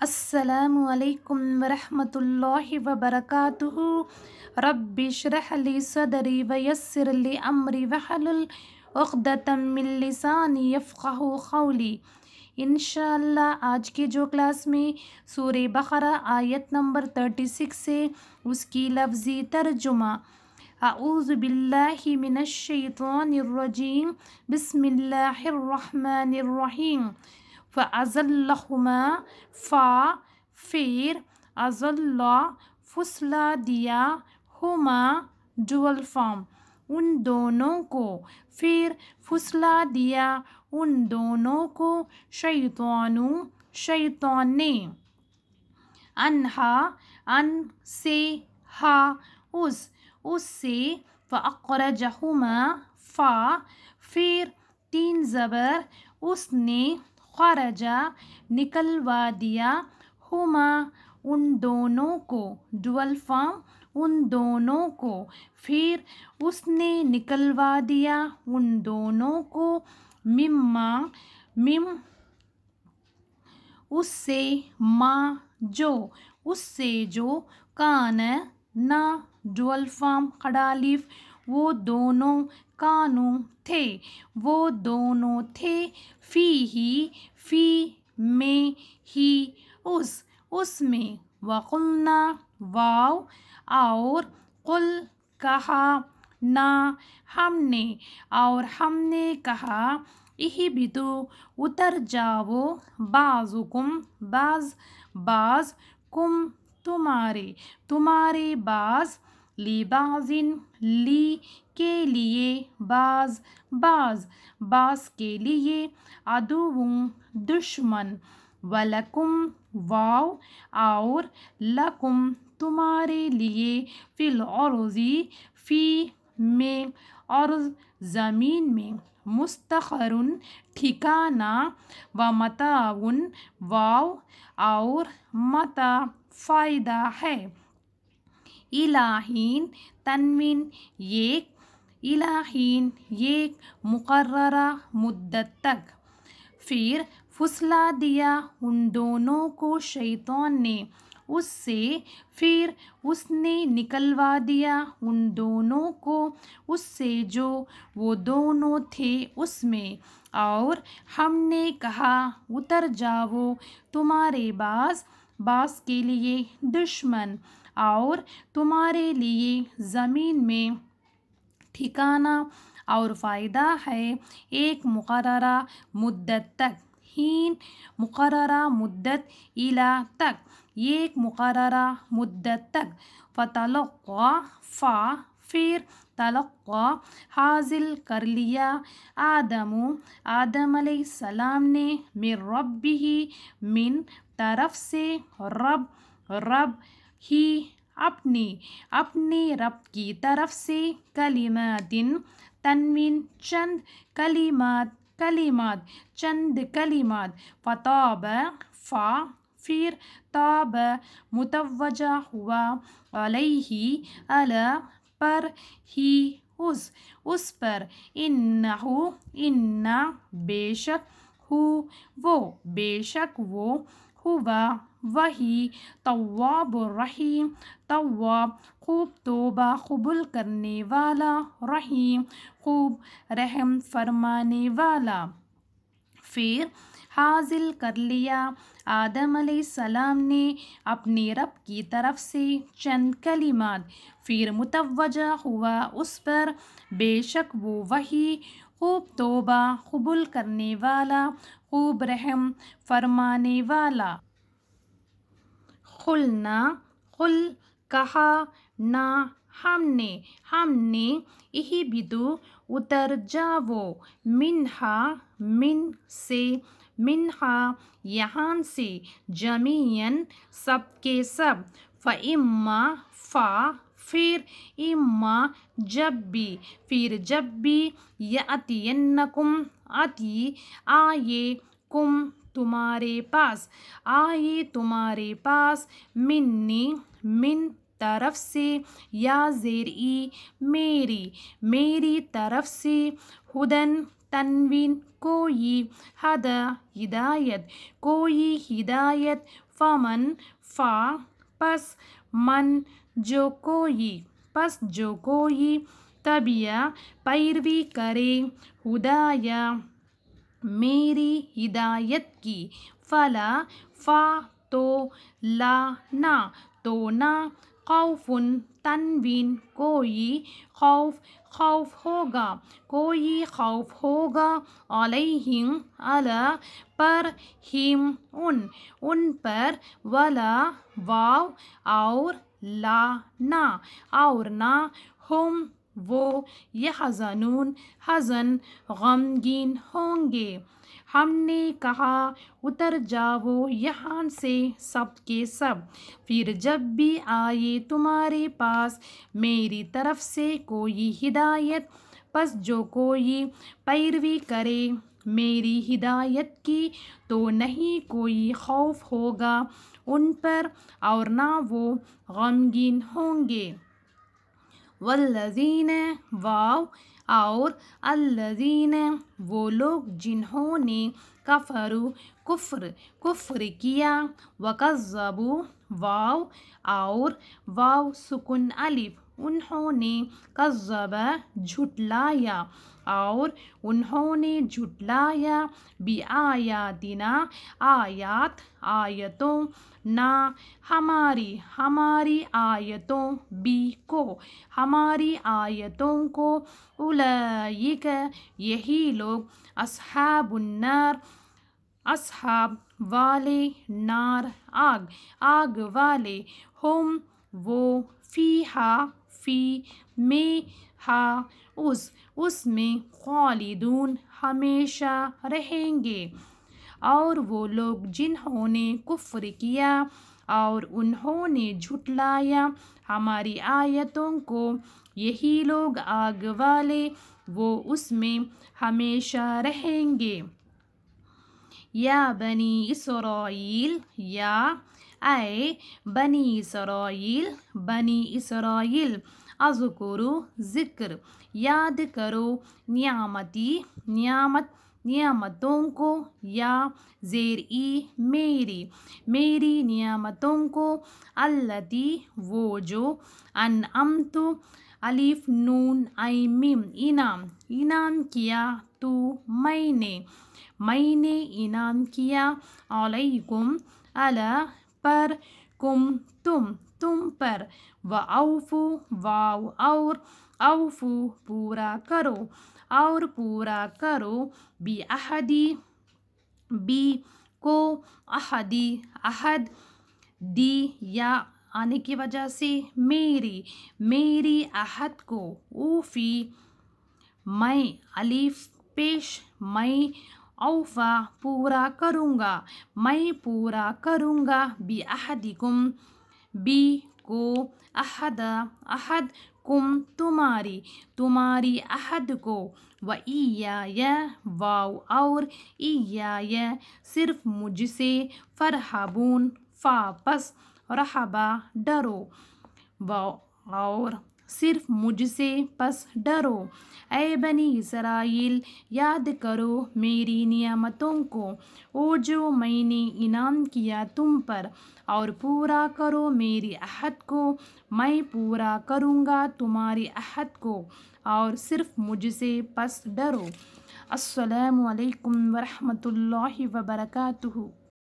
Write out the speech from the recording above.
السلام علیکم ورحمۃ اللہ وبرکاتہ۔ رب اشرح لی صدری ویسر لی امری واحلل عقدۃ من لسانی یفقہوا قولی۔ انشاءاللہ آج کے جو کلاس میں سورہ بقرہ آیت نمبر 36 سے اس کی لفظی ترجمہ۔ اعوذ باللہ من الشیطان الرجیم، بسم اللہ الرحمن الرحیم۔ فَأَزَلَّهُمَا پھر اضلا پھسلا دیا، ہما ڈول فارم ان دونوں کو، پھر پھسلا دیا ان دونوں کو، شیطان نے، انہا ان سے، ہا اس سے، فَأَخْرَجَهُمَا پھر تین زبر اس نے، خرجا نکلوا دیا، ہما ان دونوں کو، ڈول فارم ان دونوں کو، پھر اس نے نکلوا دیا ان دونوں کو، اس سے، اس سے جو، کان نا ڈول فارم خڑالیف وہ دونوں، کانوں تھے، وہ دونوں تھے، فی میں، ہی اس میں، وقلنا واو اور قل کہا، نا ہم نے، اور ہم نے کہا، اہبطوا اتر جاؤ، بعضکم بعض، کم تمہارے بعض، لبعض لی کے لیے، بعض کے لیے، عدو دشمن، ولکم واو اور لکم تمہارے لیے، فی الارض میں، ارض زمین میں، مستقر ٹھکانہ، ومتاع واو اور متاع فائدہ ہے، الی تنوین ایک مقررہ مدت تک، پھر پھسلا دیا ان دونوں کو شیطان نے اس سے، پھر اس نے نکلوا دیا ان دونوں کو اس سے جو وہ دونوں تھے اس میں، اور ہم نے کہا اتر جاؤ تمہارے بعض کے لیے، دشمن، اور تمہارے لیے زمین میں ٹھکانہ اور فائدہ ہے، ایک مقررہ مدت تک، مقررہ مدت، الی تک، ایک مقررہ مدت تک، پھر تلقا حاصل کر لیا، آدم علیہ السلام نے، من ربہ من طرف سے، رب ہی اپنے رب کی طرف سے، کلمات تنوین چند کلمات، فتاب پھر تاب متوجہ ہوا، علیہ پر، ہی اس پر، بے شک وہ، ہوا وہی، تواب الرحیم، تواب خوب توبہ قبول کرنے والا، رحیم خوب رحم فرمانے والا۔ پھر حاصل کر لیا آدم علیہ السلام نے اپنے رب کی طرف سے چند کلمات، پھر متوجہ ہوا اس پر، بے شک وہ وہی، خوب توبہ قبول کرنے والا، خوب رحم فرمانے والا۔ قل کہا، نا ہم نے، اہبطوا اتر جاؤ، من سے، منہا یہاں سے، جمیعاً سب کے سب، پھر اما جب بھی، یاتینکم آئے، کم تمہارے پاس، منی من طرف سے، یا زیر ای میری طرف سے، ہدن تنوین کوئی، ہدا ہدایت کوئی ہدایت، فمن فا پس، من جو کوئی، پس جو کوئی، تبیا پیروی کرے، ہدایا میری ہدایت کی، فلا فا تو، لا نہ، تو نہ، خوف تنوین کوئی، خوف خوف ہوگا، کوئی خوف ہوگا، علیہم علی پر، ہم ان پر، ولا واو اور لا نہ، اور نہ، ہم وہ، یحزنون حزن غمگین ہوں گے۔ ہم نے کہا اتر جاؤ یہاں سے سب کے سب، پھر جب بھی آئے تمہارے پاس میری طرف سے کوئی ہدایت، پس جو کوئی پیروی کرے میری ہدایت کی، تو نہیں کوئی خوف ہوگا ان پر اور نہ وہ غمگین ہوں گے۔ والذین واو اور الذین وہ لوگ جنہوں نے کفروا کفر کیا، وکذبوا واو اور واو سکون الف انہوں نے، کذبا جھٹلایا اور انہوں نے جھٹلایا، بآیاتنا آیات آیتوں، نا ہماری آیتوں، بی کو ہماری آیتوں کو، اولئک یہی لوگ، اصحاب النار اصحاب والے، نار آگ والے، ہم وہ، فیہا فی میں، ہا اس میں، خالدون ہمیشہ رہیں گے۔ اور وہ لوگ جنہوں نے کفر کیا اور انہوں نے جھٹلایا ہماری آیتوں کو، یہی لوگ آگ والے، وہ اس میں ہمیشہ رہیں گے۔ یا بنی اسرائیل، یا اے بنی اسرائیل، اذکروا ذکر یاد کرو، نعمتوں کو، یا زیر ای میری نعمتوں کو، التی وہ جو، انعمت الف نون عین میم انعام کیا، تو میں نے انعام کیا، علیکم علی پر، کم تم پر، وأوفوا واو اور اوفو پورا کرو، بعہدی بی کو، عہد دی یا آنے کی وجہ سے میری عہد کو، اوفی میں الف پیش، میں، اوفا پورا کروں گا، بعہدکم بی کو، عہد کم تمہاری عہد کو، وإیایا واو اور ایایا صرف مجھ سے، فارہبون فا پس، رہبا ڈرو، اور صرف مجھ سے پس ڈرو، اے بنی اسرائیل یاد کرو میری نعمتوں کو، وہ جو میں نے انعام کیا تم پر، اور پورا کرو میری عہد کو، میں پورا کروں گا تمہاری عہد کو، اور صرف مجھ سے پس ڈرو۔ السلام علیکم ورحمۃ اللہ وبرکاتہ۔